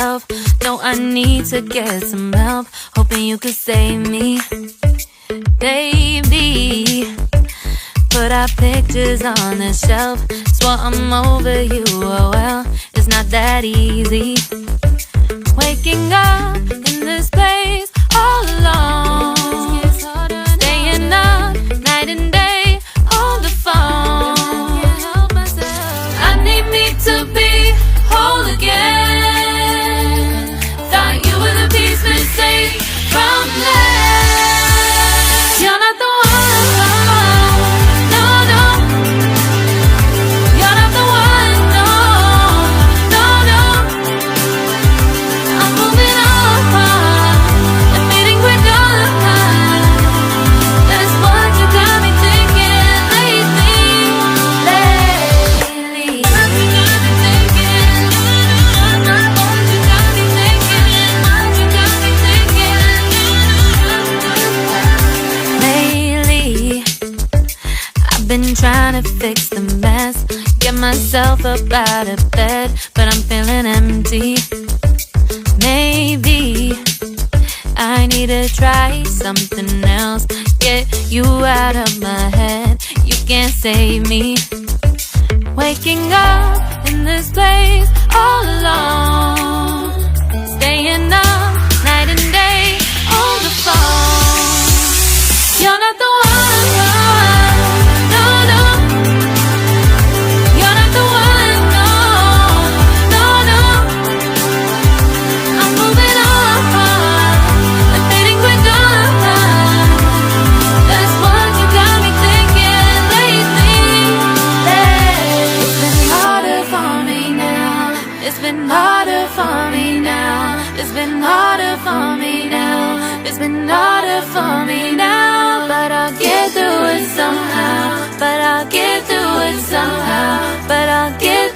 myself. No, I need to get some help. Hoping you could save me, baby. Put our pictures on the shelf. Swore I'm over you, oh well, it's not that easy. Waking up in this place all alone, staying up night and day on the phone. I need me to be whole again. Thought you were the piece missing from last. You're not the one, no, no. You're not the one, no, no, no. I'm moving on, admitting we're done. That's what you got me thinking lately. What you got me thinking. What you got me thinking. What you got me thinking. Lately, I've been trying to fix the mess, get myself up out of bed, but I'm feeling empty. Maybe I need to try something else. Get you out of my head, you can't save me. Waking up in this place all alone, staying up night and day on the phone. You're not the one, no, no. You're not the one, no, no, no. I'm moving on, admitting we're done. That's what you got me thinking lately. It's been harder for me now. It's been harder for me now. It's been harder for me now. It's been harder for me now. But I'll get through it somehow. But I'll get through it somehow. But I'll get